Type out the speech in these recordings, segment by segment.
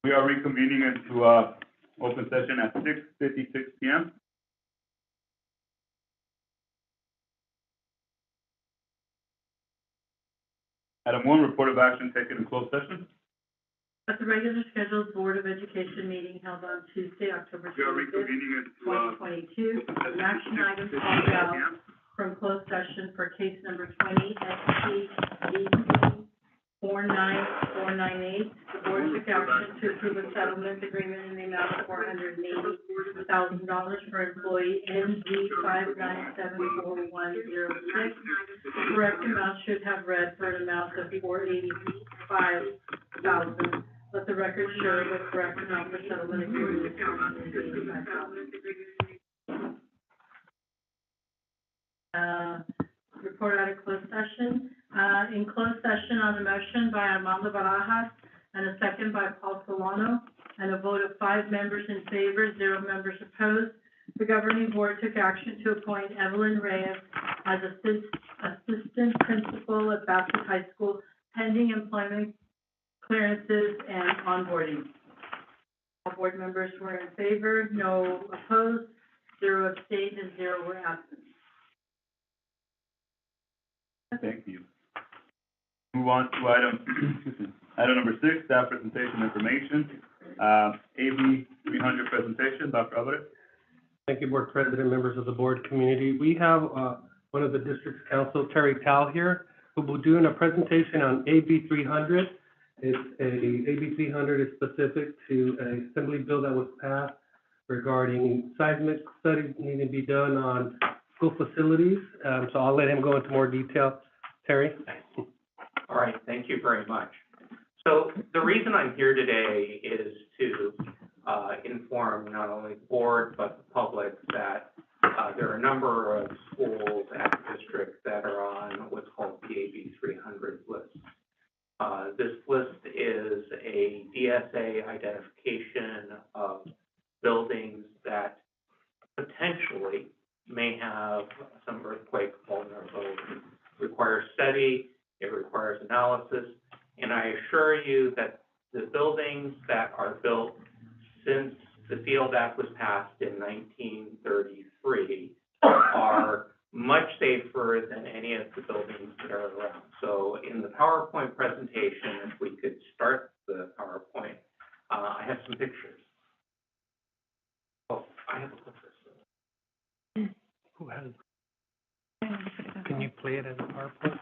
We are reconvening into open session at 6:56 p.m. Item 1, report of action taken in closed session. At the regular scheduled Board of Education meeting held on Tuesday, October 25th, 2022, an action item called out from closed session for case number 20 ST 49498. The board took action to approve a settlement agreement in the amount of $480,000 for employee NG 5974106. The correct amount should have read for an amount of $485,000. Let the record show the correct amount for settlement agreement is $485,000. Report out of closed session. In closed session on a motion by Armando Barajas and a second by Paul Solano, and a vote of 5 members in favor, 0 members opposed, the governing board took action to appoint Evelyn Reyes as assistant principal at Bassett High School, pending employment clearances and onboarding. All board members were in favor, no opposed, 0 abstained, and 0 were absent. Thank you. Move on to item number 6, staff presentation information. AB 300 presentation, Dr. Alvarez. Thank you, Board President, members of the board community. We have one of the district's counsel, Terry Tal, here, who will be doing a presentation on AB 300. AB 300 is specific to an assembly bill that was passed regarding seismic studies needing to be done on school facilities. So I'll let him go into more detail. Terry? All right, thank you very much. So the reason I'm here today is to inform not only the board but the public that there are a number of schools at the district that are on what's called the AB 300 list. This list is a DSA identification of buildings that potentially may have some earthquake vulnerability. It requires study, it requires analysis, and I assure you that the buildings that are built since the Field Act was passed in 1933 are much safer than any of the buildings that are around. So in the PowerPoint presentation, if we could start the PowerPoint, I have some pictures. Oh, I have a clicker. Who has? Can you play it as a PowerPoint?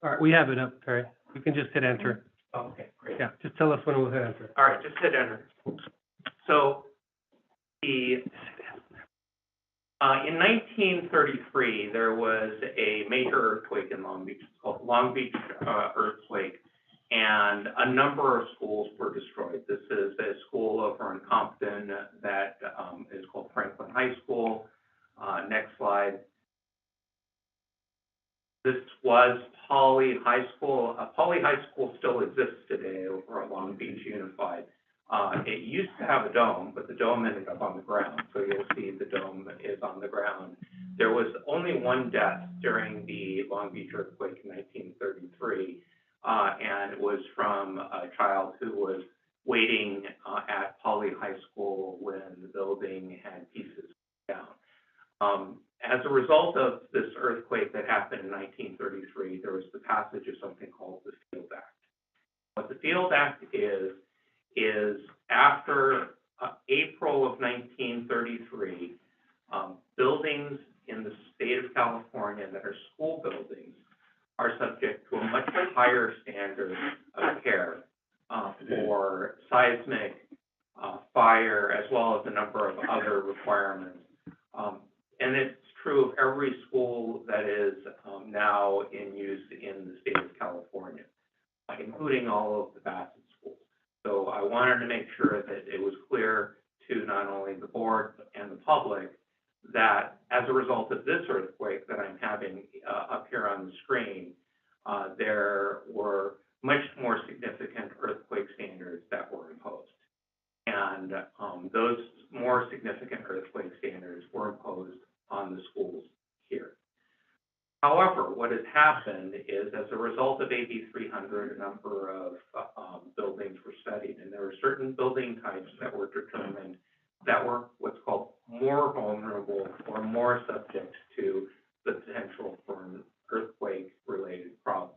All right, we have it up, Terry. You can just hit enter. Oh, okay, great. Yeah, just tell us when we'll hit enter. All right, just hit enter. So in 1933, there was a major earthquake in Long Beach. It's called Long Beach earthquake, and a number of schools were destroyed. This is a school over in Compton that is called Franklin High School. Next slide. This was Poly High School. Poly High School still exists today over at Long Beach Unified. It used to have a dome, but the dome ended up on the ground. So you'll see the dome is on the ground. There was only 1 death during the Long Beach earthquake in 1933, and it was from a child who was waiting at Poly High School when the building had pieces down. As a result of this earthquake that happened in 1933, there was the passage of something called the Field Act. What the Field Act is after April of 1933, buildings in the state of California that are school buildings are subject to a much higher standard of care for seismic, fire, as well as a number of other requirements. And it's true of every school that is now in use in the state of California, including all of the Bassett schools. So I wanted to make sure that it was clear to not only the board and the public that as a result of this earthquake that I'm having up here on the screen, there were much more significant earthquake standards that were imposed. And those more significant earthquake standards were imposed on the schools here. However, what has happened is, as a result of AB 300, a number of buildings were studied, and there were certain building types that were determined that were what's called more vulnerable or more subject to the potential for an earthquake-related problem.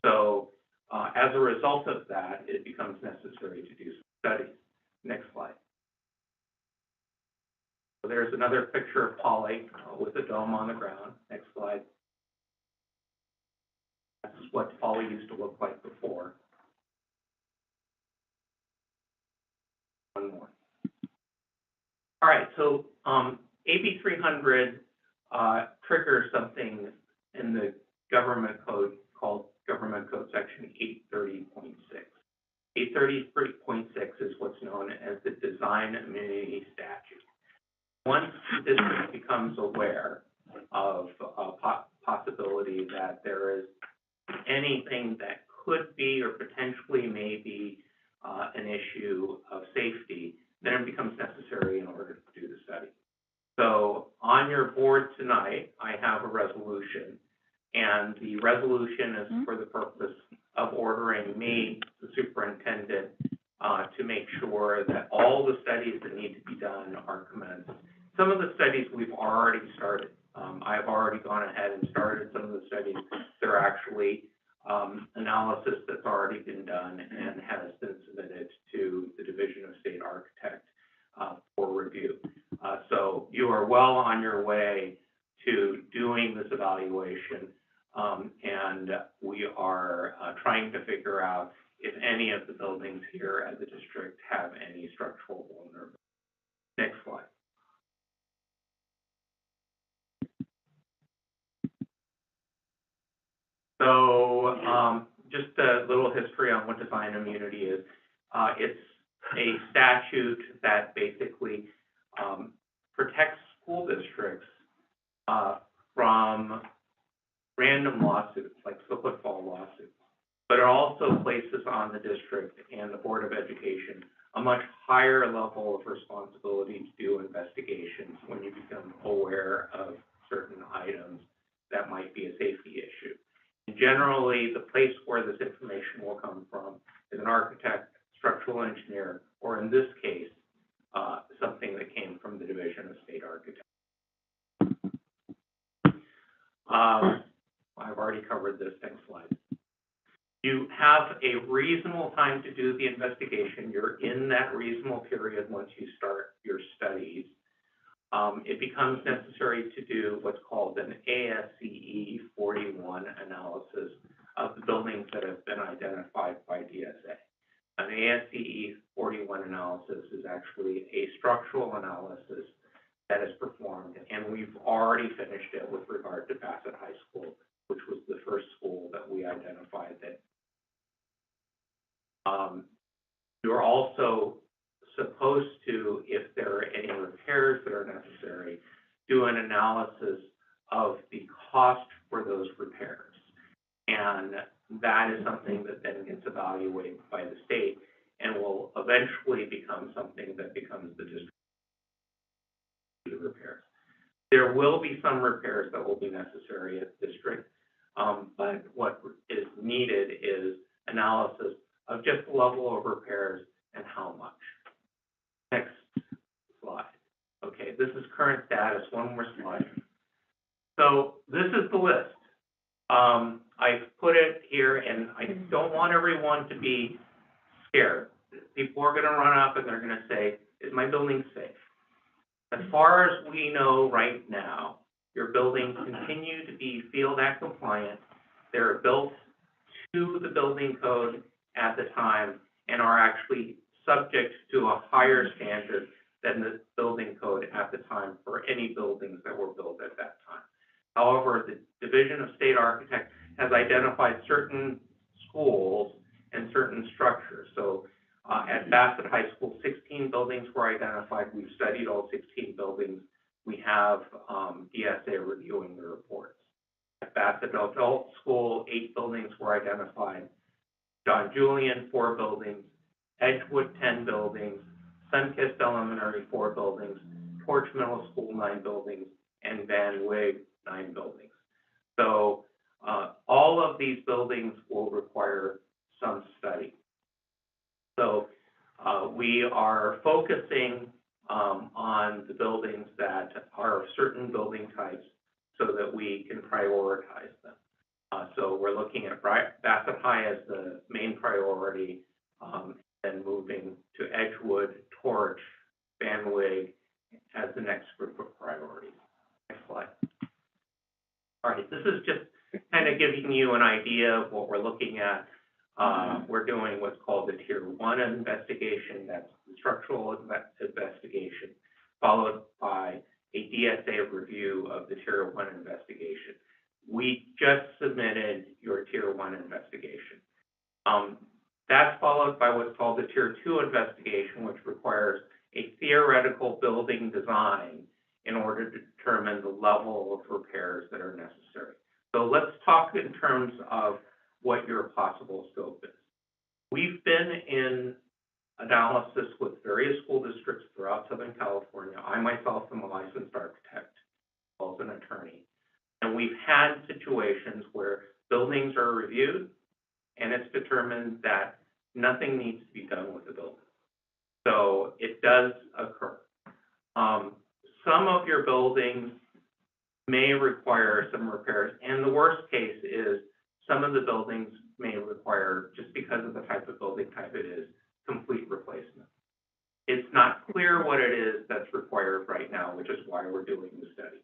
So, as a result of that, it becomes necessary to do some studies. Next slide. So there's another picture of Poly with a dome on the ground. Next slide. That's what Poly used to look like before. One more. All right, so AB 300 triggers something in the government code called Government Code Section 830.6. 830.6 is what's known as the Design Amenity Statute. Once the district becomes aware of a possibility that there is anything that could be or potentially may be an issue of safety, then it becomes necessary in order to do the study. So on your board tonight, I have a resolution, and the resolution is for the purpose of ordering me, the superintendent, to make sure that all the studies that need to be done are commenced. Some of the studies we've already started. I've already gone ahead and started some of the studies. They're actually analysis that's already been done and has been submitted to the Division of State Architect for review. So you are well on your way to doing this evaluation, and we are trying to figure out if any of the buildings here at the district have any structural vulnerability. Next slide. So just a little history on what design immunity is. It's a statute that basically protects school districts from random lawsuits, like slip and fall lawsuits. But it also places on the district and the Board of Education a much higher level of responsibility to do investigations when you become aware of certain items that might be a safety issue. And generally, the place where this information will come from is an architect, structural engineer, or in this case, something that came from the Division of State Architect. I've already covered this. Next slide. You have a reasonable time to do the investigation. You're in that reasonable period once you start your studies. It becomes necessary to do what's called an ASCE 41 analysis of the buildings that have been identified by DSA. An ASCE 41 analysis is actually a structural analysis that is performed, and we've already finished it with regard to Bassett High School, which was the first school that we identified that. You're also supposed to, if there are any repairs that are necessary, do an analysis of the cost for those repairs. And that is something that then gets evaluated by the state and will eventually become something that becomes the district repairs. There will be some repairs that will be necessary at the district, but what is needed is analysis of just the level of repairs and how much. Next slide. Okay, this is current status. One more slide. So this is the list. I've put it here, and I don't want everyone to be scared. People are going to run up and they're going to say, is my building safe? As far as we know right now, your buildings continue to be Field Act compliant. They're built to the building code at the time and are actually subject to a higher standard than the building code at the time for any buildings that were built at that time. However, the Division of State Architect has identified certain schools and certain structures. So at Bassett High School, 16 buildings were identified. We've studied all 16 buildings. We have DSA reviewing the reports. At Bassett Adult School, 8 buildings were identified. John Julian, 4 buildings. Edgewood, 10 buildings. Sunkist Elementary, 4 buildings. Torch Middle School, 9 buildings. And Van Wig, 9 buildings. So all of these buildings will require some study. So we are focusing on the buildings that are certain building types so that we can prioritize them. So we're looking at Bassett High as the main priority, and moving to Edgewood, Torch, Van Wyck as the next group of priorities. Next slide. All right, this is just kind of giving you an idea of what we're looking at. We're doing what's called the Tier 1 investigation, that's the structural investigation, followed by a DSA review of the Tier 1 investigation. We just submitted your Tier 1 investigation. That's followed by what's called the Tier 2 investigation, which requires a theoretical building design in order to determine the level of repairs that are necessary. So let's talk in terms of what your possible scope is. We've been in analysis with various school districts throughout Southern California. I myself am a licensed architect, as well as an attorney. And we've had situations where buildings are reviewed and it's determined that nothing needs to be done with the building. So it does occur. Some of your buildings may require some repairs, and the worst case is some of the buildings may require, just because of the type of building type it is, complete replacement. It's not clear what it is that's required right now, which is why we're doing the study.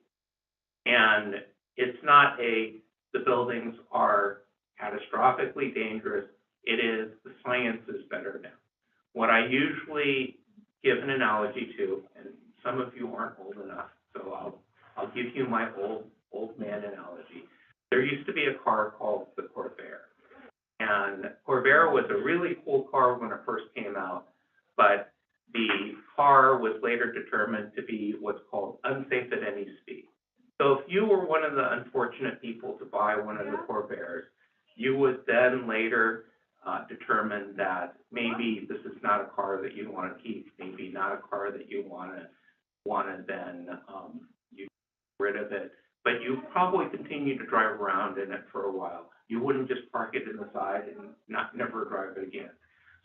And it's not the buildings are catastrophically dangerous. It is the science is better now. What I usually give an analogy to, and some of you aren't old enough, so I'll give you my old man analogy. There used to be a car called the Corvair. And Corvair was a really cool car when it first came out, but the car was later determined to be what's called unsafe at any speed. So if you were one of the unfortunate people to buy one of the Corvairs, you would then later determine that maybe this is not a car that you want to keep, maybe not a car that you want to then you get rid of it, but you probably continue to drive around in it for a while. You wouldn't just park it in the side and never drive it again.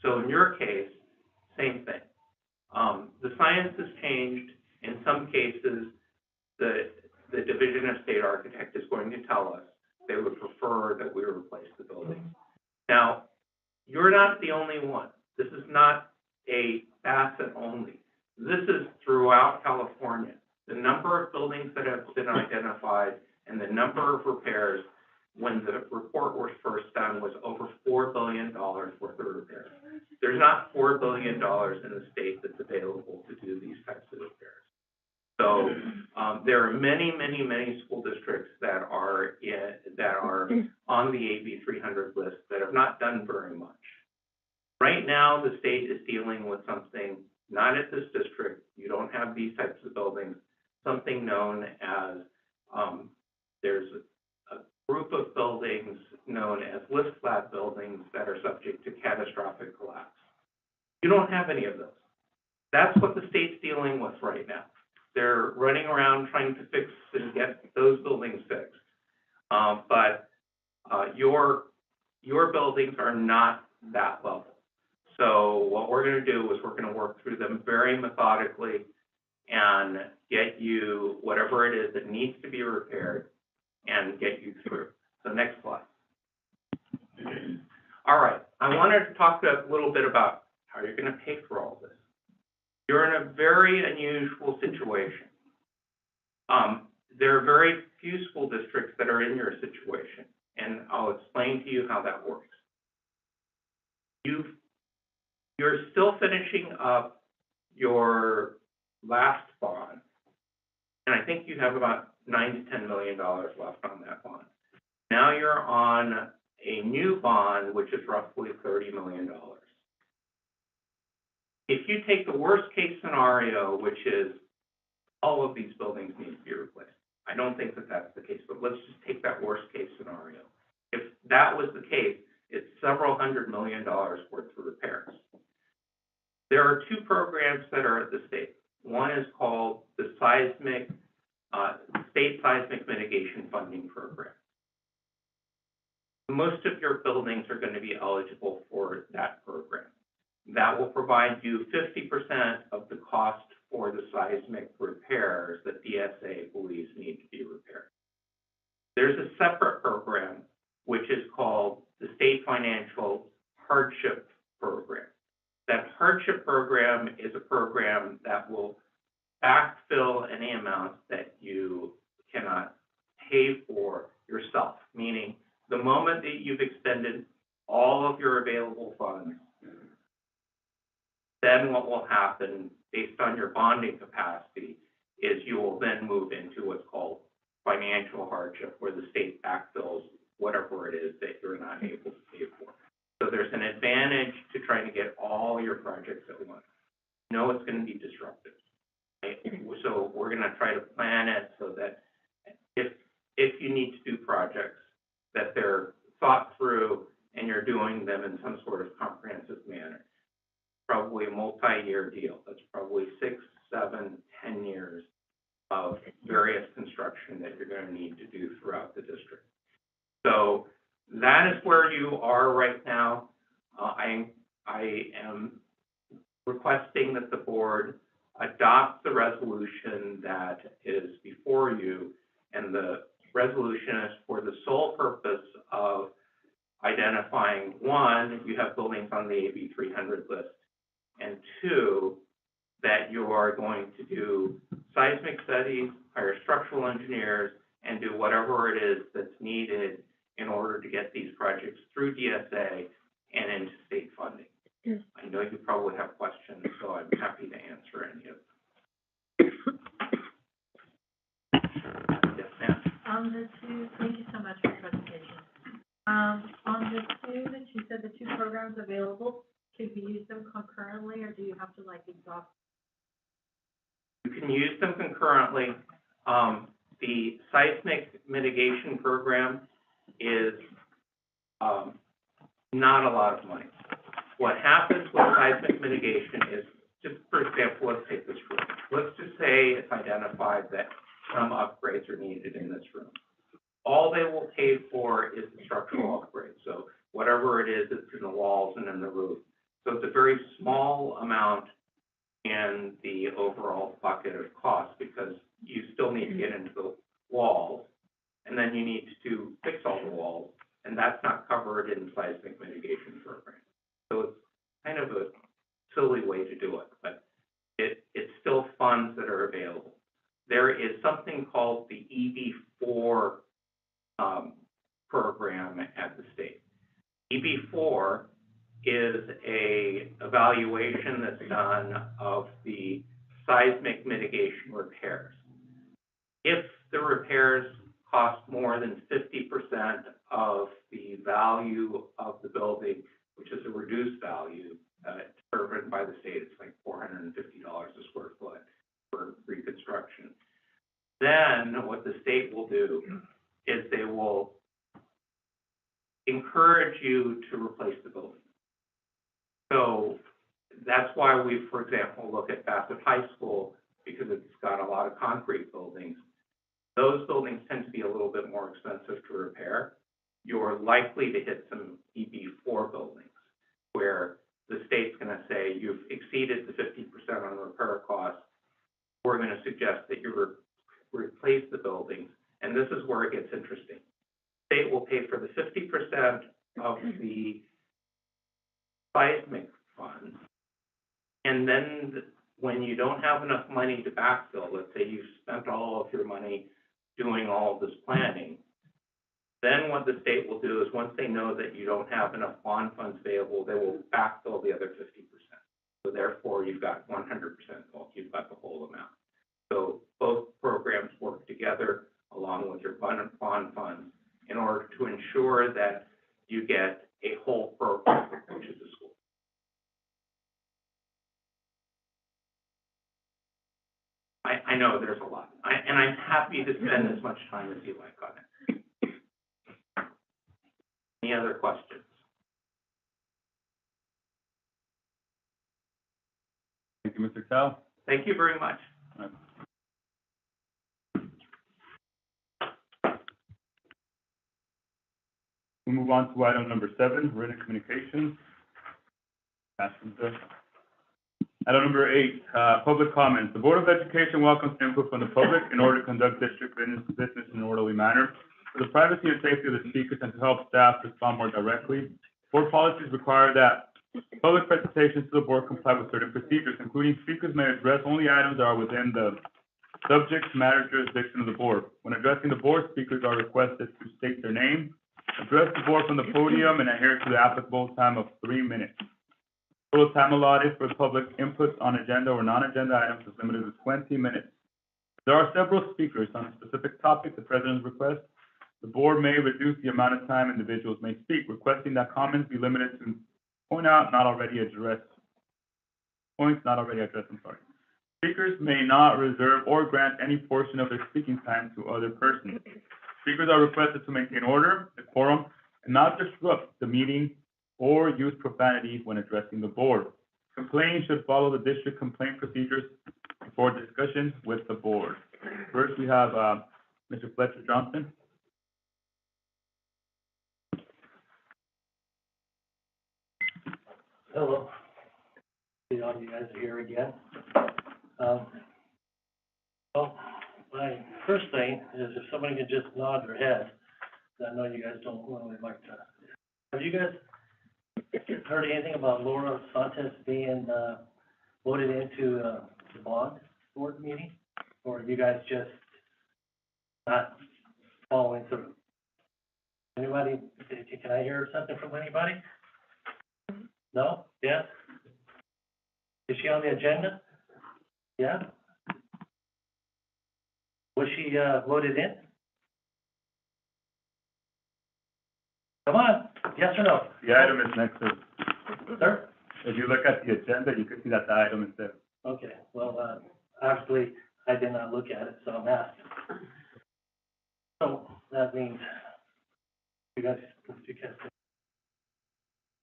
So in your case, same thing. The science has changed. In some cases, the Division of State Architect is going to tell us they would prefer that we replace the building. Now, you're not the only one. This is not a Bassett only. This is throughout California. The number of buildings that have been identified and the number of repairs when the report was first done was over $4 billion worth of repairs. There's not $4 billion in the state that's available to do these types of repairs. So there are many, many, many school districts that are on the AB 300 list that have not done very much. Right now, the state is dealing with something, not at this district, you don't have these types of buildings, something known as, there's a group of buildings known as lift flat buildings that are subject to catastrophic collapse. You don't have any of those. That's what the state's dealing with right now. They're running around trying to fix and get those buildings fixed. But your buildings are not that level. So what we're going to do is we're going to work through them very methodically and get you whatever it is that needs to be repaired and get you through. So next slide. All right, I wanted to talk a little bit about how you're going to pay for all this. You're in a very unusual situation. There are very few school districts that are in your situation, and I'll explain to you how that works. You're still finishing up your last bond, and I think you have about $9 to $10 million left on that bond. Now you're on a new bond, which is roughly $30 million. If you take the worst case scenario, which is all of these buildings need to be replaced, I don't think that that's the case, but let's just take that worst case scenario. If that was the case, it's several $100 million worth of repairs. There are two programs that are at the state. One is called the State Seismic Mitigation Funding Program. most of your buildings are going to be eligible for that program. That will provide you 50% of the cost for the seismic repairs that DSA believes need to be repaired. There's a separate program, which is called the State Financial Hardship Program. That hardship program is a program that will backfill any amounts that you cannot pay for yourself, meaning the moment that you've expended all of your available funds, then what will happen based on your bonding capacity is you will then move into what's called financial hardship, where the state backfills whatever it is that you're not able to pay for. So there's an advantage to trying to get all your projects at once. No, it's going to be disruptive. Right? So we're going to try to plan it so that if you need to do projects, that they're thought through and you're doing them in some sort of comprehensive manner. Probably a multi-year deal. That's probably 6, 7, 10 years of various construction that you're going to need to do throughout the district. So that is where you are right now. I am requesting that the board adopt the resolution that is before you, and the resolution is for the sole purpose of identifying, one, you have buildings on the AB 300 list, and two, that you are going to do seismic studies, hire structural engineers, and do whatever it is that's needed in order to get these projects through DSA and into state funding. Yes. I know you probably have questions, so I'm happy to answer any of them. Yes, ma'am. On the two, thank you so much for the presentation. On the two that you said, the two programs available, could we use them concurrently, or do you have to like exhaust? You can use them concurrently. The seismic mitigation program is not a lot of money. What happens with seismic mitigation is, just for example, let's take this room. Let's just say it's identified that some upgrades are needed in this room. All they will pay for is the structural upgrade. So whatever it is, it's in the walls and in the roof. So it's a very small amount in the overall bucket of cost, because you still need to get into the walls, and then you need to fix all the walls, and that's not covered in the seismic mitigation program. So it's kind of a silly way to do it, but it's still funds that are available. There is something called the EB4 program at the state. EB4 is a evaluation that's done of the seismic mitigation repairs. If the repairs cost more than 50% of the value of the building, which is a reduced value, determined by the state, it's like $450 a square foot for reconstruction. Then what the state will do is they will encourage you to replace the building. So that's why we, for example, look at Bassett High School, because it's got a lot of concrete buildings. Those buildings tend to be a little bit more expensive to repair. You're likely to hit some EB4 buildings where the state's going to say you've exceeded the 50% on repair costs. We're going to suggest that you replace the buildings, and this is where it gets interesting. The state will pay for the 50% of the seismic funds, and then when you don't have enough money to backfill, let's say you've spent all of your money doing all of this planning, then what the state will do is, once they know that you don't have enough bond funds available, they will backfill the other 50%. So therefore, you've got 100%, well, you've got the whole amount. So both programs work together along with your bond funds in order to ensure that you get a whole program for each of the schools. I know there's a lot, and I'm happy to spend as much time as you like on it. Any other questions? Thank you, Mr. Tao. Thank you very much. We move on to item number 7, written communications. Item number 8, public comments. The Board of Education welcomes input from the public in order to conduct district business in an orderly manner. For the privacy and safety of the speakers and to help staff respond more directly, board policies require that public presentations to the board comply with certain procedures, including speakers may address only items that are within the subject matter jurisdiction of the board. When addressing the board, speakers are requested to state their name, address the board from the podium, and adhere to the applicable time of 3 minutes. Total time allotted for public input on agenda or non-agenda items is limited to 20 minutes. There are several speakers on a specific topic at the president's request. The board may reduce the amount of time individuals may speak, requesting that comments be limited to points not already addressed, Speakers may not reserve or grant any portion of their speaking time to other persons. Speakers are requested to maintain order, decorum, and not disrupt the meeting or use profanity when addressing the board. Complaints should follow the district complaint procedures before discussion with the board. First, we have, Mr. Fletcher Johnson. Hello. See all you guys are here again. Well, my first thing is if somebody could just nod their head, I know you guys don't really like to. Have you guys heard anything about Laura Santos being, voted into, the bond board meeting? Or are you guys just not following through? Anybody, can I hear something from anybody? No? Yes? Is she on the agenda? Yeah? Was she, voted in? Come on, yes or no? The item is next to, Sir? if you look at the agenda, you can see that the item is there. Okay, well, obviously, I did not look at it, so I'm asking. So, that means, you guys.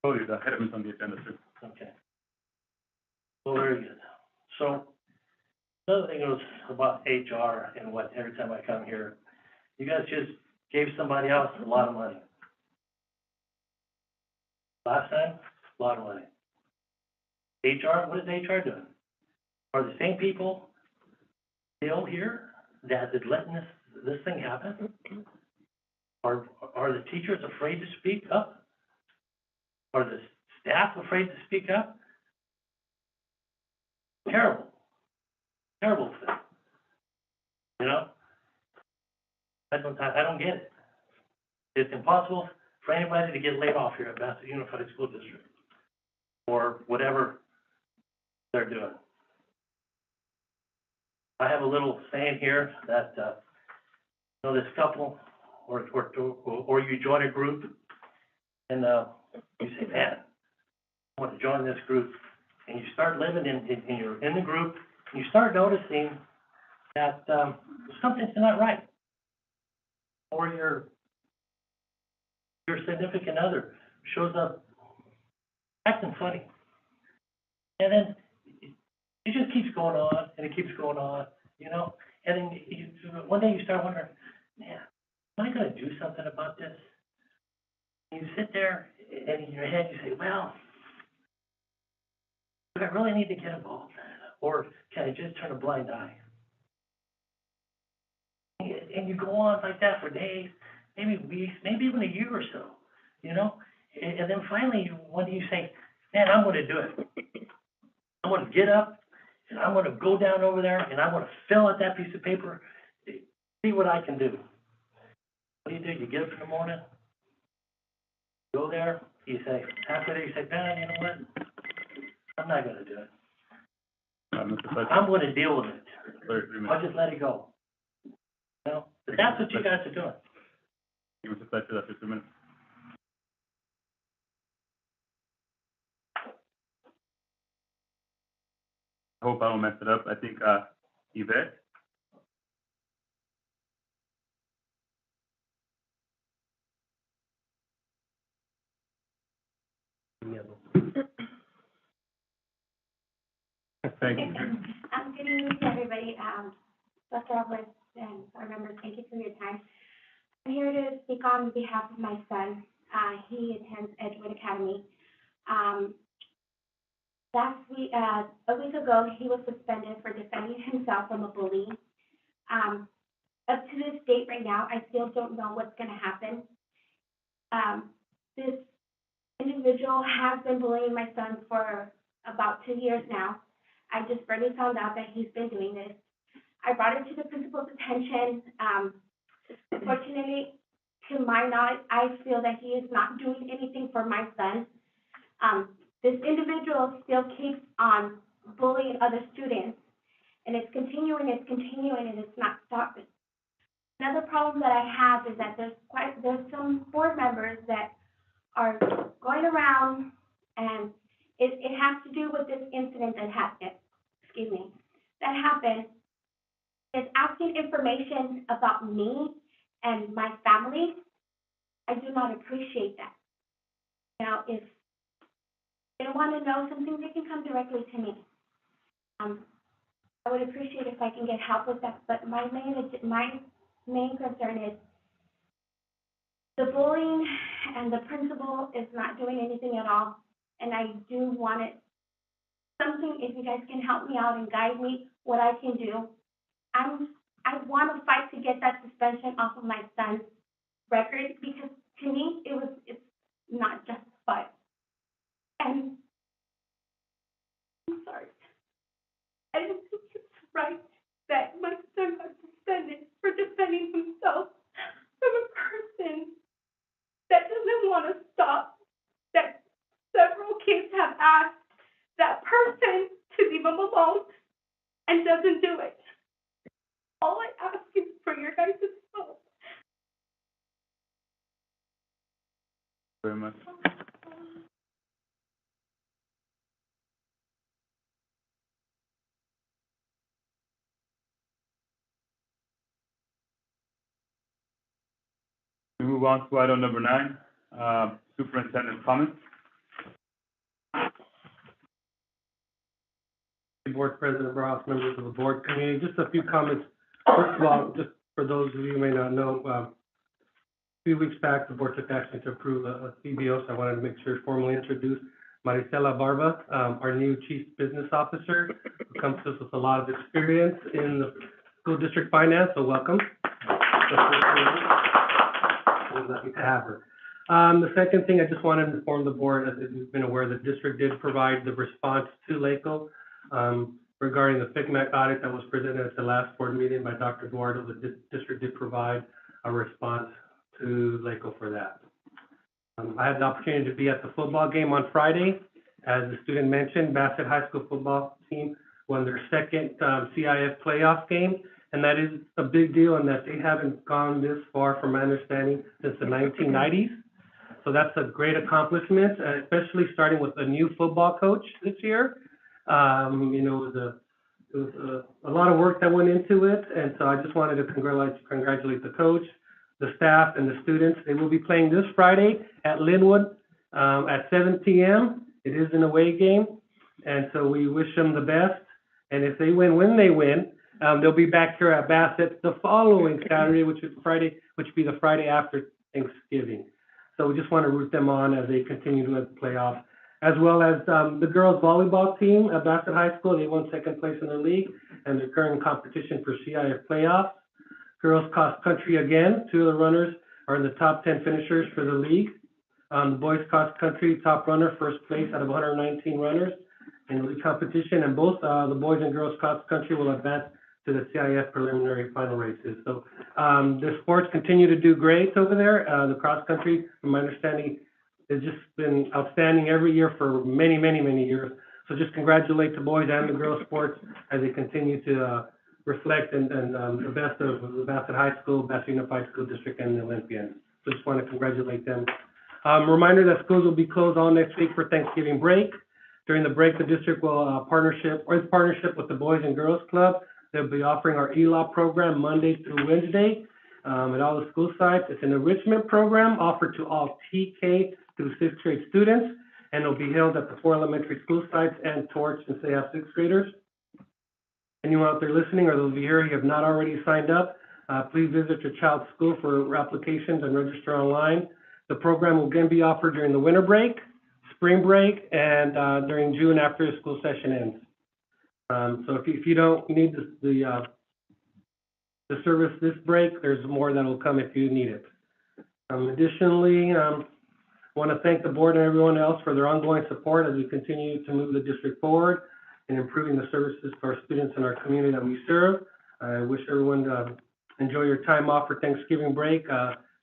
Oh, the item is on the agenda too. Okay. Well, very good. So, another thing was about HR and what, every time I come here, you guys just gave somebody else a lot of money. Last time, a lot of money. HR, what is HR doing? Are the same people still here that is letting this thing happen? Are the teachers afraid to speak up? Are the staff afraid to speak up? Terrible. Terrible thing. You know? I don't get it. It's impossible for anybody to get laid off here at Bassett Unified School District or whatever they're doing. I have a little saying here that, you know, this couple, or you join a group, and you say, man, I want to join this group, and you start living and you're in the group, and you start noticing that something's not right, or your significant other shows up acting funny, and then it just keeps going on, and it keeps going on, you know, and then one day you start wondering, man, am I going to do something about this? And you sit there, and in your head you say, well, do I really need to get involved, or can I just turn a blind eye? And you go on like that for days, maybe weeks, maybe even a year or so, you know? And then finally, one day you say, man, I'm going to do it. I'm going to get up, and I'm going to go down over there, and I'm going to fill out that piece of paper, see what I can do. What do? You get up in the morning, go there, you say, after that, you say, man, you know what? I'm not going to do it. Mr. Fletcher, I'm going to deal with it. 33 minutes. I'll just let it go. You know? But that's what you guys are doing. Mr. Fletcher, that's 2 minutes. I hope I don't mess it up. I think, Yvette? Thank you. Good evening to everybody. Dr. Alvarez and our members, thank you for your time. I'm here to speak on behalf of my son. He attends Edgewood Academy. A week ago, he was suspended for defending himself from a bully. Up to this date right now, I still don't know what's going to happen. This individual has been bullying my son for about 2 years now. I just barely found out that he's been doing this. I brought it to the principal's attention. Fortunately, to my knowledge, I feel that he is not doing anything for my son. This individual still keeps on bullying other students, and it's continuing, and it's not stopping. Another problem that I have is that there's some board members that are going around, and it has to do with this incident that happened, is asking information about me and my family. I do not appreciate that. Now, if they want to know something, they can come directly to me. I would appreciate if I can get help with that, but my main concern is the bullying, and the principal is not doing anything at all, and I do want it, something, if you guys can help me out and guide me, what I can do. I want to fight to get that suspension off of my son's record, because to me, it's not justified. And I'm sorry. I don't think it's right that my son got suspended for defending himself from a person that doesn't want to stop, that several kids have asked that person to leave him alone and doesn't do it. All I ask is for your guys' help. Very much. We move on to item number 9, superintendent's comments. Board President Ross, members of the board committee, just a few comments. First of all, just for those of you who may not know, a few weeks back, the board took action to approve a CBO, so I wanted to make sure to formally introduce Maricela Barba, our new Chief Business Officer, who comes to us with a lot of experience in the school district finance, so welcome. We're lucky to have her. The second thing, I just wanted to inform the board, as you've been aware, the district did provide the response to LACO regarding the FICMAC audit that was presented at the last board meeting by Dr. Eduardo. The district did provide a response to LACO for that. I had the opportunity to be at the football game on Friday. As the student mentioned, Bassett High School football team won their second CIF playoff game, and that is a big deal in that they haven't gone this far, from my understanding, since the 1990s. So that's a great accomplishment, especially starting with a new football coach this year. You know, it was a lot of work that went into it, and so I just wanted to congratulate the coach, the staff, and the students. They will be playing this Friday at Linwood at 7 p.m. It is an away game, and so we wish them the best. And if they win, when they win, they'll be back here at Bassett the following Saturday, which would be the Friday after Thanksgiving. So we just want to root them on as they continue to the playoffs, as well as the girls volleyball team at Bassett High School. They won second place in the league, and they're currently in competition for CIF playoffs. Girls cross country again, 2 of the runners are in the top 10 finishers for the league. The boys cross country top runner, first place out of 119 runners in the league competition, and both the boys and girls cross country will advance to the CIF preliminary final races. So the sports continue to do great over there. The cross country, from my understanding, has just been outstanding every year for many, many, many years. So just congratulate the boys and the girls sports as they continue to reflect and the best of the Bassett High School, Bassett Unified School District, and the Olympians. So just want to congratulate them. Reminder that schools will be closed all next week for Thanksgiving break. During the break, the district will in partnership with the Boys and Girls Club. They'll be offering our ELA program Monday through Wednesday at all the school sites. It's an enrichment program offered to all TK through 6th grade students, and it'll be held at the 4 elementary school sites and Torch and say have 6th graders. Anyone out there listening or those of you here who have not already signed up, please visit your child's school for applications and register online. The program will again be offered during the winter break, spring break, and during June after the school session ends. So if you don't need the service this break, there's more that will come if you need it. Additionally, I want to thank the board and everyone else for their ongoing support as we continue to move the district forward and improving the services for our students in our community that we serve. I wish everyone to enjoy your time off for Thanksgiving break.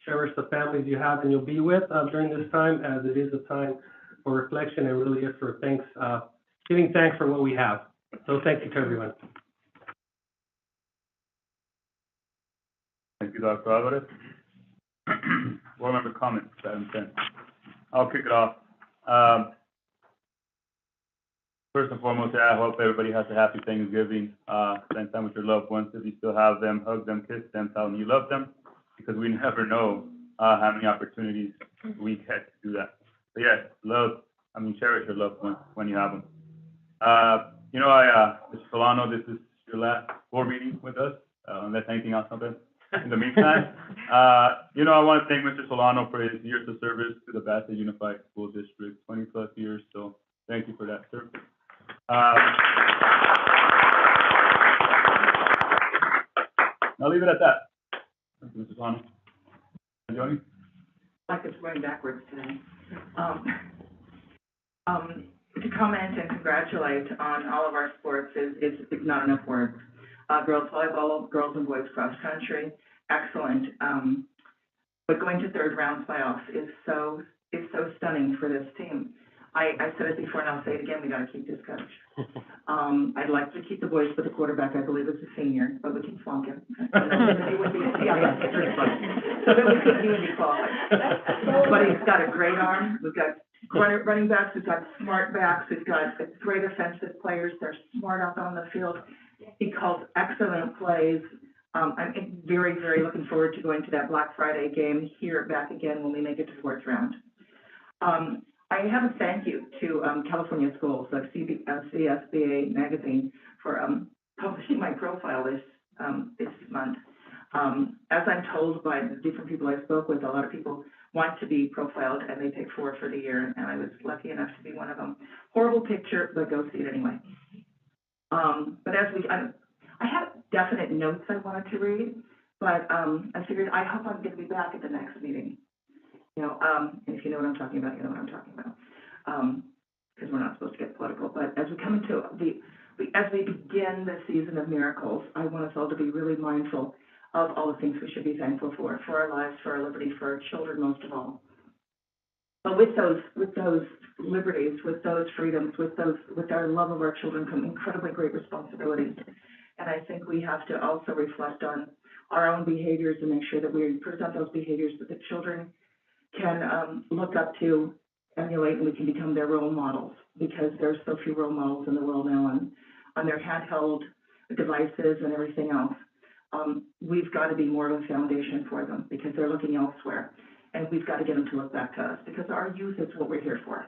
Cherish the families you have and you'll be with during this time, as it is a time for reflection and really is for giving thanks for what we have. So thank you to everyone. Thank you, Dr. Alvarez. Board member comments, item 10. I'll kick it off. First and foremost, I hope everybody has a happy Thanksgiving. Spend time with your loved ones. If you still have them, hug them, kiss them, tell them you love them, because we never know how many opportunities we get to do that. But yes, cherish your loved ones when you have them. Mr. Solano, this is your last board meeting with us, unless anything else happens. In the meantime, I want to thank Mr. Solano for his years of service to the Bassett Unified School District, 20+ years. So thank you for that, sir. I'll leave it at that. Thank you, Mr. Solano. Joni? Like it's going backwards today. To comment and congratulate on all of our sports is not enough words. Girls volleyball, girls and boys cross country, excellent. But going to third round playoffs is so stunning for this team. I said it before and I'll say it again, we gotta keep this coach. I'd like to keep the boys for the quarterback, I believe it's a senior, but we can flunk him. So that he would be qualified. But he's got a great arm, we've got running backs, we've got smart backs, we've got great offensive players, they're smart out on the field. He calls excellent plays. I'm very, very looking forward to going to that Black Friday game here back again when we make it to fourth round. I have a thank you to California Schools, like CSBA Magazine, for publishing my profile this month. As I'm told by the different people I spoke with, a lot of people want to be profiled and they pick 4 for the year, and I was lucky enough to be one of them. Horrible picture, but go see it anyway. But I have definite notes I wanted to read, but I figured I hope I'm going to be back at the next meeting. And if you know what I'm talking about, you know what I'm talking about. Because we're not supposed to get political. But as we come into as we begin the season of miracles, I want us all to be really mindful of all the things we should be thankful for our lives, for our liberty, for our children most of all. But with those liberties, with those freedoms, with our love of our children come incredibly great responsibilities. And I think we have to also reflect on our own behaviors and make sure that we present those behaviors that the children can look up to, emulate, and we can become their role models, because there's so few role models in the world now on their handheld devices and everything else. We've got to be more of a foundation for them because they're looking elsewhere. And we've got to get them to look back to us because our youth is what we're here for.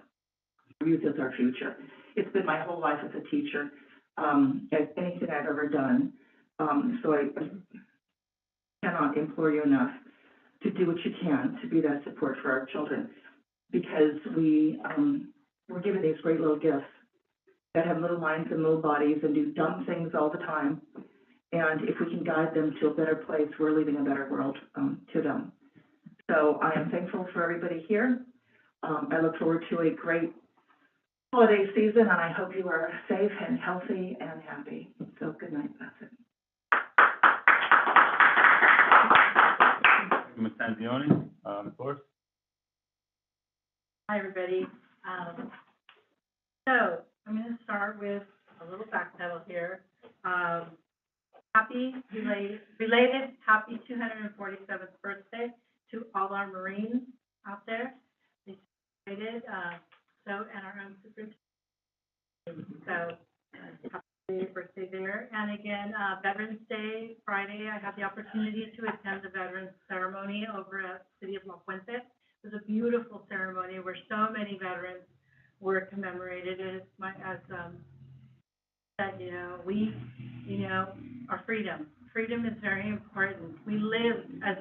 Our youth is our future. It's been my whole life as a teacher, as anything I've ever done. So I cannot implore you enough to do what you can to be that support for our children, because we're given these great little gifts that have little minds and little bodies and do dumb things all the time. And if we can guide them to a better place, we're leaving a better world to them. So I am thankful for everybody here. I look forward to a great holiday season, and I hope you are safe and healthy and happy. So good night, that's it. Thank you, Ms. Sanzioni. Ms. Flores? Hi, everybody. So I'm going to start with a little backpedal here. Happy belated happy 247th birthday to all our Marines out there. They celebrated, and our own superintendent. So happy birthday there. And again, Veterans Day, Friday, I had the opportunity to attend the Veterans Ceremony over at City of La Fuente. It was a beautiful ceremony where so many veterans were commemorated. As said, we, our freedom freedom is very important. We live, as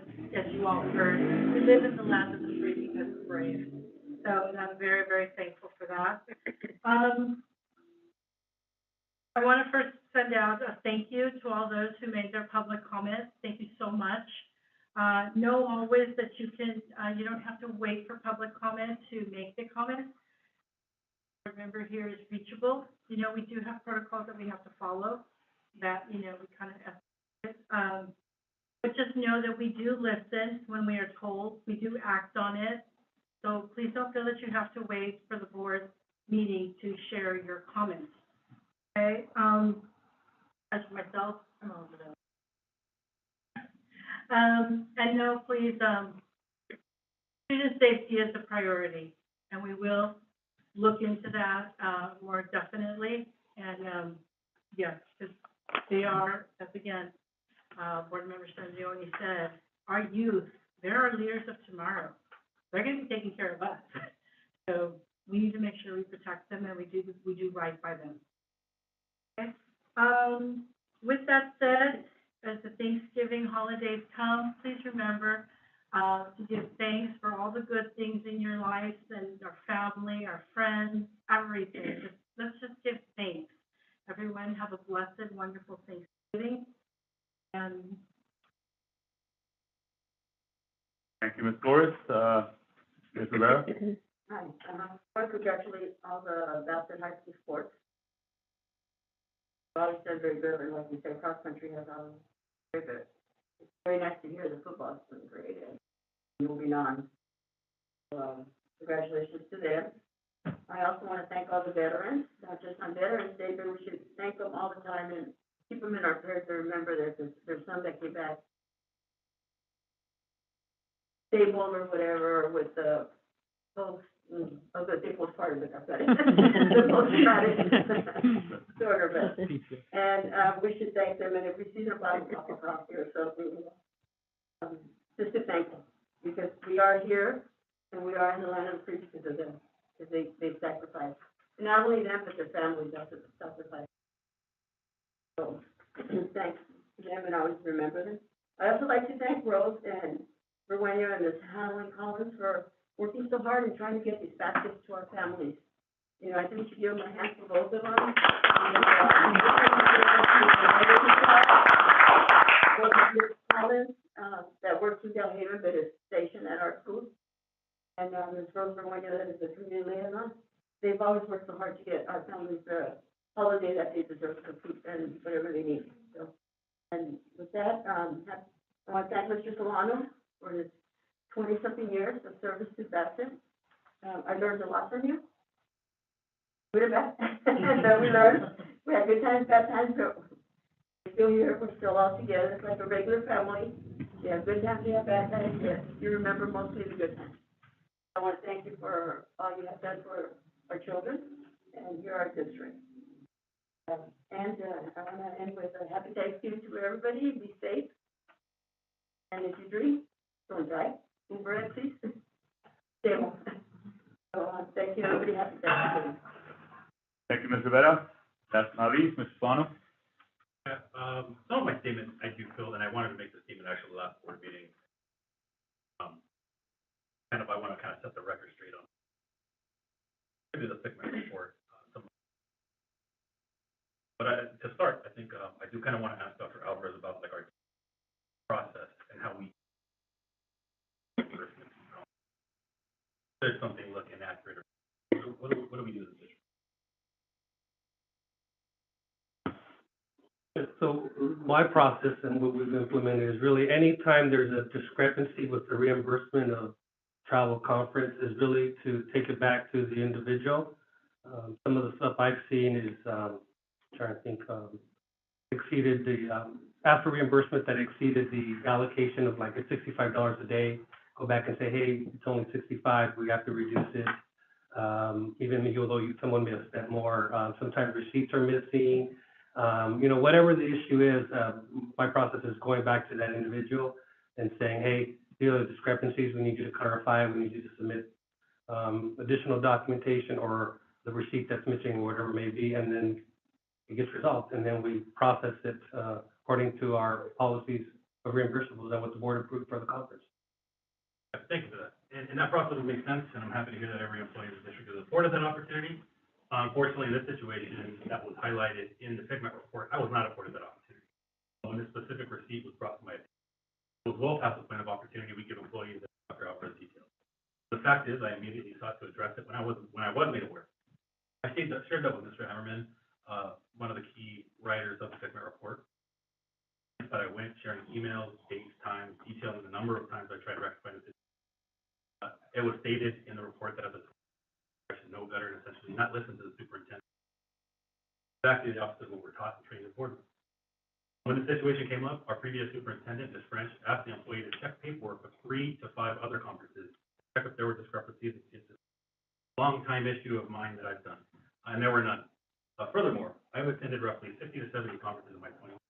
you all heard, we live in the land of the free because we're brave. So, and I'm very, very thankful for that. I want to first send out a thank you to all those who made their public comments. Thank you so much. Know always that you can, you don't have to wait for public comment to make the comment. Remember, here is reachable. You know, we do have protocols that we have to follow that, you know, we kind of estimate. But just know that we do listen when we are told. We do act on it. So please don't feel that you have to wait for the board meeting to share your comments. Okay? As for myself, I'm over there. And no, please, student safety is a priority, and we will look into that, more definitely. And, yes, because they are, as again, Board Member Sanzioni said, our youth, they're our leaders of tomorrow. They're going to be taking care of us. So we need to make sure we protect them and we do right by them. Okay? With that said, as the Thanksgiving holidays come, please remember to give thanks for all the good things in your lives and our family, our friends, everything. Let's just give thanks. Everyone have a blessed, wonderful Thanksgiving. And Thank you, Ms. Flores. Ms. Rivera? Hi, I want to congratulate all the Boston High School sports. Always done very good, and like you said, cross country has very good. It's very nice to hear the football's doing great and moving on. Congratulations to them. I also want to thank all the veterans, not just on Veterans Day, but we should thank them all the time and keep them in our prayers to remember that there's some that came back stable or whatever with the post, I was going to say postpartum, but that's not it. The post-traumatic disorder, but, and, we should thank them, and if we see their bodies pop across here or something, just to thank them, because we are here, and we are in the land of the free because of them, because they sacrifice. And not only them, but their families have to sacrifice. So, thanks to them, and always remember them. I also like to thank Rose and Rowena and Ms. Howland Collins for working so hard and trying to get these baskets to our families. You know, I think we should give them a hand for both of them. Ms. Collins, that works in Delhaven, but is stationed at our school. And, Ms. Rose Rowena, that is the community liaison. They've always worked so hard to get our families the holiday that they deserve for food and whatever they need. So, and with that, I want to thank Mr. Solano for his 20-something years of service to Boston. I learned a lot from you. Good and bad. So we learned. We had good times, bad times, but we're still here. We're still all together. It's like a regular family. You have good times, you have bad times, but you remember mostly the good times. I want to thank you for all you have done for our children and here our district. I want to end with a happy Thanksgiving to everybody. Be safe. And if you drink, don't drive. Uber it, please. Stay home. So, thank you, everybody. Happy Thanksgiving. Thank you, Ms. Rivera. Last but not least, Mr. Solano. Yeah, some of my statements I do feel, and I wanted to make this statement actually last board meeting. I want to kind of set the record straight on. Maybe the thick my report. But to start, I think I do kind of want to ask Dr. Alvarez about like our process and how we. There's something looking accurate. What do we do in this issue? So my process and what we've implemented is really anytime there's a discrepancy with the reimbursement of travel conference is really to take it back to the individual. Some of the stuff I've seen is, trying to think, exceeded the, after reimbursement that exceeded the allocation of like at $65 a day, go back and say, hey, it's only 65, we have to reduce it. Even though someone may have spent more, sometimes receipts are missing. You know, whatever the issue is, my process is going back to that individual and saying, hey, here are the discrepancies, we need you to clarify, we need you to submit additional documentation or the receipt that's missing or whatever it may be, and then it gets resolved, and then we process it according to our policies of reimbursables and what the board approved for the conference. Thank you for that. And that process would make sense, and I'm happy to hear that every employee in the district is afforded that opportunity. Unfortunately, in this situation that was highlighted in the FIGMAT report, I was not afforded that opportunity. When this specific receipt was brought to my attention, it was well past the point of opportunity we give employees that Dr. Alvarez detailed. The fact is, I immediately sought to address it when I was made aware. I shared that with Mr. Hammerman, one of the key writers of the FIGMAT report. But I went sharing emails, dates, times, detailing the number of times I tried to rectify the situation. It was stated in the report that as a I should know better and essentially not listen to the superintendent. Exactly the opposite of what we're taught and trained in board. When the situation came up, our previous superintendent, Ms. French, asked the employee to check paperwork of 3 to 5 other conferences, check if there were discrepancies. It's a long time issue of mine that I've done, and there were none. Furthermore, I've attended roughly 50 to 70 conferences in my 20 years.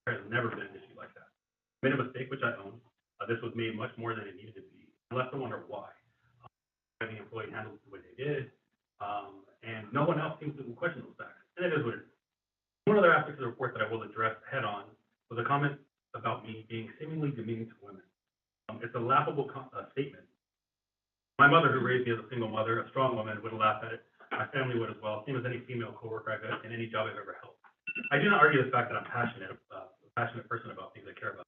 There has never been an issue like that. I made a mistake, which I own. This was made much more than it needed to be. I left to wonder why. The employee handled it the way they did, and no one else seems to question those facts. And it is what it is. One other aspect of the report that I will address head on was a comment about me being seemingly demeaning to women. It's a laughable statement. My mother, who raised me as a single mother, a strong woman, would laugh at it. My family would as well, same as any female coworker I've had in any job I've ever held. I do not argue the fact that I'm a passionate person about things I care about.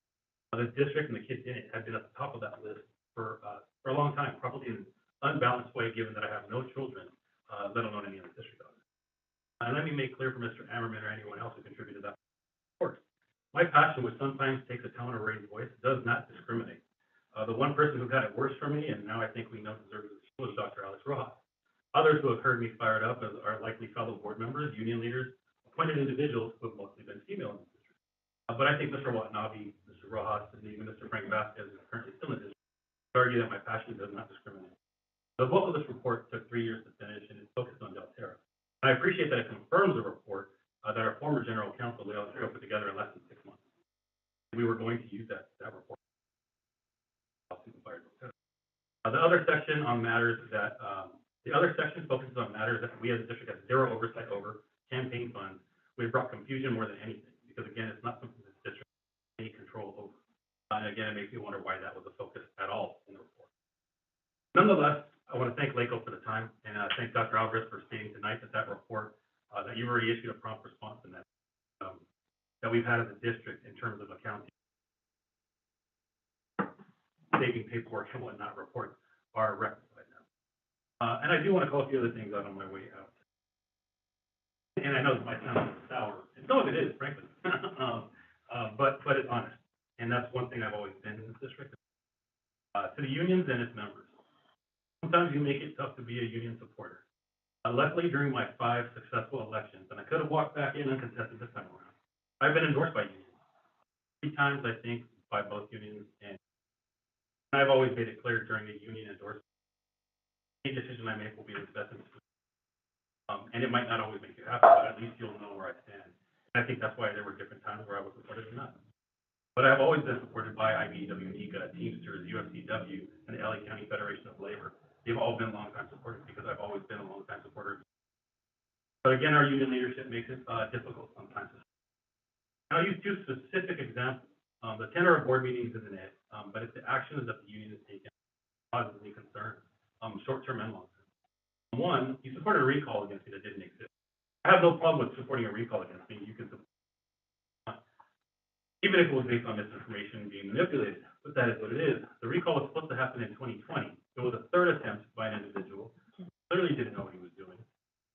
The district and the kids in it have been at the top of that list for a long time, probably in an unbalanced way, given that I have no children, let alone any other district others. And let me make clear for Mr. Ammerman or anyone else who contributed to that report. My passion, which sometimes takes a tone or raised voice, does not discriminate. The one person who had it worse for me, and now I think we know deserves it, was Dr. Alex Rojas. Others who have heard me fired up are likely fellow board members, union leaders, appointed individuals who have mostly been female in the district. But I think Mr. Watanabe, Mr. Rojas, and even Mr. Frank Vasquez, who is currently still in the district, would argue that my passion does not discriminate. The bulk of this report took 3 years to finish, and it's focused on Delterra. I appreciate that it confirms the report that our former general counsel, Leo Alfredo, put together in less than 6 months. We were going to use that report. The other section on matters that, the other section focuses on matters that we as a district have zero oversight over, campaign funds. We've brought confusion more than anything, because again, it's not something that the district has any control over. And again, it makes me wonder why that was a focus at all in the report. Nonetheless, I want to thank LACO for the time, and thank Dr. Alvarez for stating tonight that report, that you've already issued a prompt response in that, that we've had as a district in terms of accounting, saving paperwork and whatnot, reports are rectified now. And I do want to call a few other things out on my way out. And I know this might sound sour, and some of it is, frankly, but it's honest. And that's one thing I've always been in this district, to the unions and its members. Sometimes you make it tough to be a union supporter. Luckily, during my 5 successful elections, and I could have walked back in uncontested this time around, I've been endorsed by unions. 3 times, I think, by both unions, and I've always made it clear during a union endorsement, any decision I make will be in the best interest. And it might not always make you happy, but at least you'll know where I stand. And I think that's why there were different times where I was supported or not. But I've always been supported by IBEW, NECA, Teamsters, UFCW, and the LA County Federation of Labor. They've all been longtime supporters because I've always been a longtime supporter. But again, our union leadership makes it difficult sometimes. I'll use 2 specific examples. The tenor of board meetings isn't it, but it's the actions that the union has taken causes me concern, short-term and long-term. One, you supported a recall against me that didn't exist. I have no problem with supporting a recall against me. You can support, even if it was based on misinformation being manipulated, but that is what it is. The recall was supposed to happen in 2020. It was a 3rd attempt by an individual who clearly didn't know what he was doing,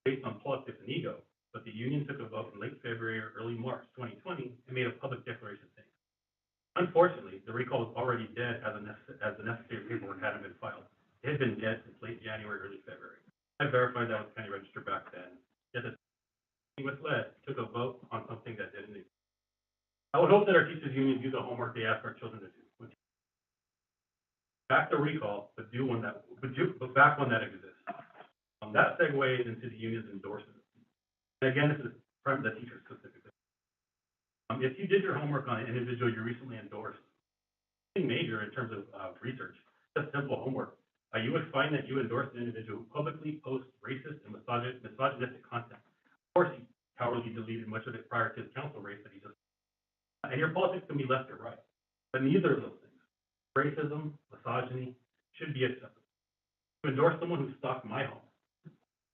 based on politics and ego, but the union took a vote in late February or early March 2020 and made a public declaration saying, unfortunately, the recall was already dead as the necessary paperwork hadn't been filed. It had been dead since late January, early February. I verified that with the county register back then. Yet the misled took a vote on something that didn't exist. I would hope that our teachers' unions do the homework they ask our children to do. Back the recall, but back one that exists. That segues into the union's endorsement. And again, this is the teacher specifically. If you did your homework on an individual you recently endorsed, nothing major in terms of research, just simple homework, you would find that you endorsed an individual who publicly posts racist and misogynistic content. Of course, he cowardly deleted much of it prior to his council race that he just. And your politics can be left or right, but neither of those things, racism, misogyny, should be acceptable. To endorse someone who stalked my home,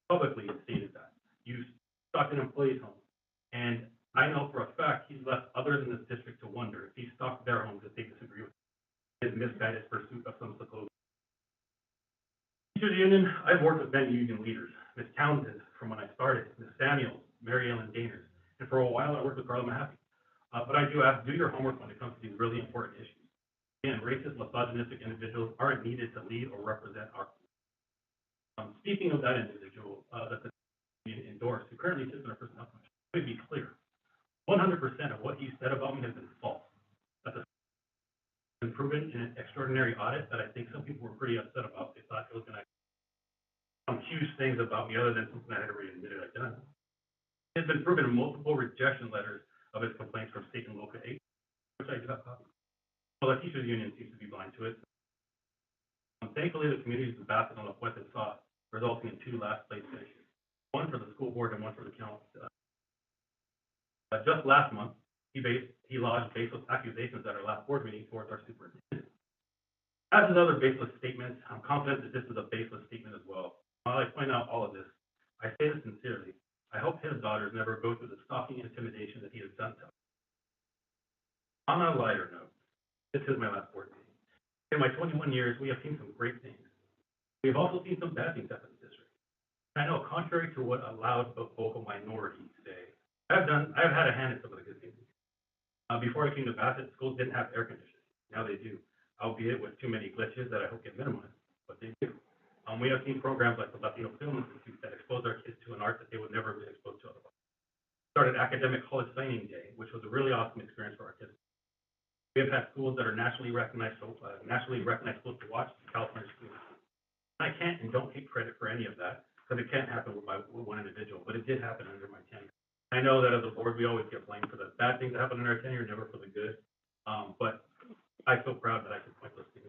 publicly stated that, you stalked an employee's home, and I know for a fact he's left others in this district to wonder if he stalked their homes if they disagree with his misguided pursuit of some supposed. Teachers Union, I've worked with many union leaders, Ms. Townsend from when I started, Ms. Samuels, Mary Ellen Dayners, and for a while I worked with Carla Mahaffey. But I do ask, do your homework when it comes to these really important issues. Again, racist, misogynistic individuals aren't needed to lead or represent our. Speaking of that individual, that the union endorsed, who currently sits in our personnel commission, let me be clear. 100% of what he said about me has been false. That's been proven in an extraordinary audit that I think some people were pretty upset about. They thought it was going to huge things about me other than something I had already admitted I'd done. It's been proven in multiple rejection letters of his complaints from state and local aid, which I do have copies. Well, the teachers union seems to be blind to it. Thankfully, the community's been battling on what they saw, resulting in 2 last place finishes, one for the school board and one for the council. Just last month, he lodged baseless accusations at our last board meeting towards our superintendent. As with other baseless statements, I'm confident that this is a baseless statement as well. While I point out all of this, I say this sincerely. I hope his daughters never go through the stalking intimidation that he has done to us. On a lighter note, this is my last board meeting. In my 21 years, we have seen some great things. We have also seen some bad things happen in the district. I know, contrary to what a loud but vocal minority say, I've had a hand in some of the good things. Before I came to Bassett, schools didn't have air conditioning. Now they do, albeit with too many glitches that I hope get minimized, but they do. We have seen programs like the Latino Film Institute that expose our kids to an art that they would never have been exposed to otherwise. Started Academic College Signing Day, which was a really awesome experience for our kids. We have had schools that are nationally recognized schools to watch, California schools. I can't and don't take credit for any of that, because it can't happen with one individual, but it did happen under my tenure. I know that as a board, we always get blamed for the bad things that happen in our tenure, never for the good. But I feel proud that I can point those things.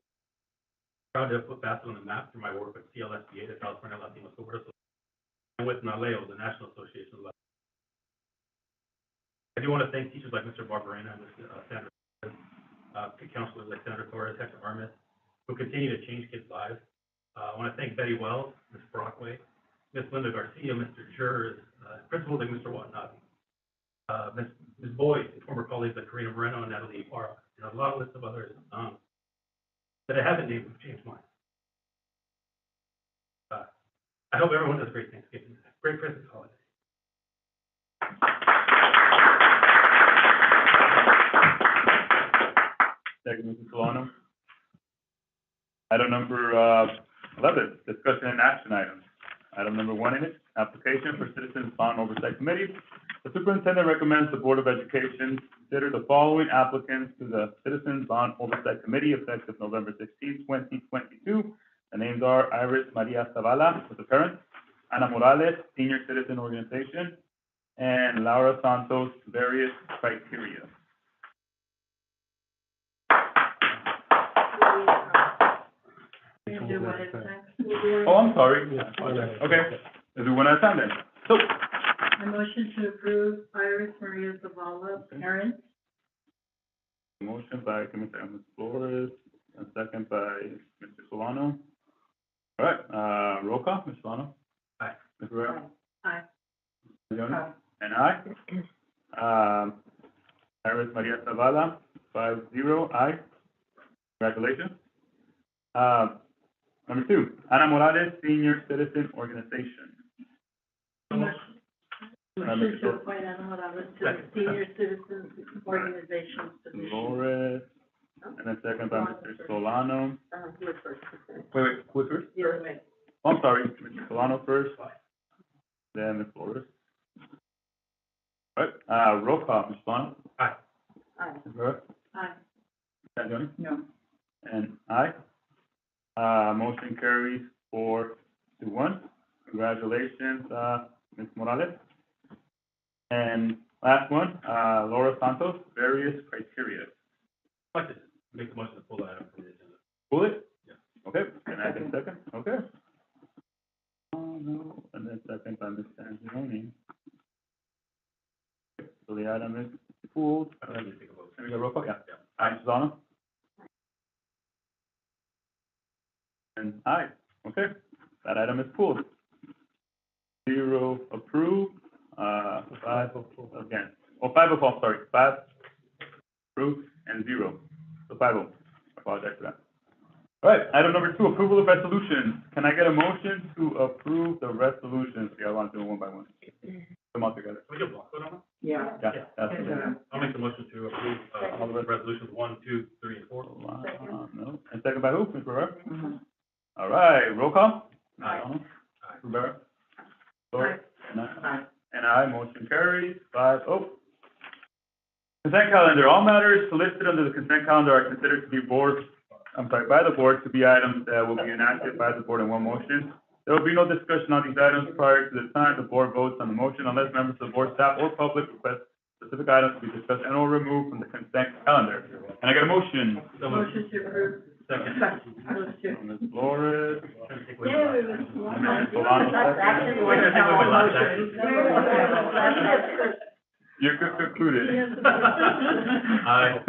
Proud to have put Bassett on the map through my work with CLSBA, the California Latino School Board Association, and with NALEO, the National Association of Latinos. I do want to thank teachers like Mr. Barberena and Mr. Sandra, counselors like Senator Torres, Hector Armis, who continue to change kids' lives. I want to thank Betty Wells, Ms. Brockway, Ms. Linda Garcia, Mr. Jers, principals like Mr. Watanabe, Ms. Boyd, and former colleagues like Karina Moreno and Natalie Ibarra, and a long list of others that I haven't named who've changed mine. I hope everyone has a great Thanksgiving, great Christmas holiday. Thank you, Mrs. Solano. Item number 11, discussion and action items. Item number 1 in it, application for Citizens Bond Oversight Committee. The superintendent recommends the Board of Education consider the following applicants to the Citizens Bond Oversight Committee effective November 16, 2022. The names are Iris Maria Zavala, with the parent, Ana Morales, Senior Citizen Organization, and Laura Santos, various criteria. We can do one at a time. Oh, I'm sorry. Yeah. Okay, let's do one at a time then. So, A motion to approve Iris Maria Zavala, parent. motion by Commissioner Flores, and second by Mr. Solano. All right, roll call, Mr. Solano. Aye. Ms. Rivera. Aye. Ms. Jones. And aye. Iris Maria Zavala, 5-0, aye. Congratulations. Number 2, Ana Morales, Senior Citizen Organization. Motion to appoint Ana Morales to the Senior Citizens Organization position. Flores, and then second by Mr. Solano. He was first. Wait, who was first? The other way. Oh, I'm sorry, Mr. Solano first, then Ms. Flores. All right, roll call, Mr. Solano. Aye. Ms. Rivera. Aye. Ms. Jones. No. And aye. Motion carries 4-1. Congratulations, Ms. Morales. And last one, Laura Santos, various criteria. I'd like to make the motion to pull that item from the agenda. Pull it? Yeah. Okay, and I can second, okay. Oh, no, and then second by Ms. Angeloni. So the item is pulled. I don't need to take a vote. Can we get a roll call? Yeah. Aye, Mrs. Solano? And aye, okay, that item is pulled. 0 approved, 5 again, 5 of, sorry, 5 approved and 0, so 5 of, I apologize for that. All right, item number 2, approval of resolutions. Can I get a motion to approve the resolutions? Yeah, I want to do them one by one. Come all together. Can we get block vote on that? Yeah. Yeah, that's And, it. I'll make the motion to approve, all the resolutions 1, 2, 3, and 4. No, and second by who, Ms. Rivera? Mhm. All right, roll call? Aye. Rivera? Lori? Aye. And I, motion carries 5-0. Consent calendar, all matters listed under the consent calendar are considered to be by the board to be items that will be enacted by the board in one motion. There will be no discussion on these items prior to the time the board votes on the motion unless members of the board, staff, or public request specific items to be discussed and or removed from the consent calendar. Can I get a motion? So moved. Motion to approve. Second. Those two. Ms. Flores, Trying to take away Yeah, the we last was. time. Ms. Solano, Actually, We're gonna take away last time. you could conclude it. Aye.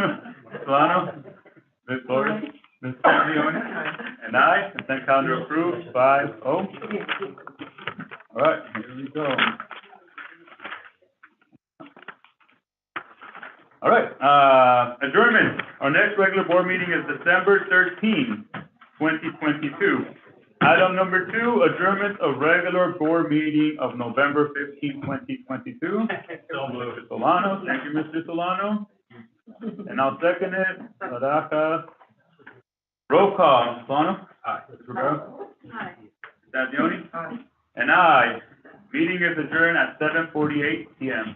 Solano, Ms. Flores, Ms. Leone, and I, consent calendar approved 5-0. All right, here we go. All right, adjournment. Our next regular board meeting is December 13, 2022. Item number 2, adjournment of regular board meeting of November 15, 2022. So moved. Mr. Solano, thank you, Mr. Solano. And I'll second it, Barajas. Roll call, Solano? Aye. Mr. Rivera? Aye. Ms. Leone? Aye. And I. Meeting is adjourned at 7:48 PM.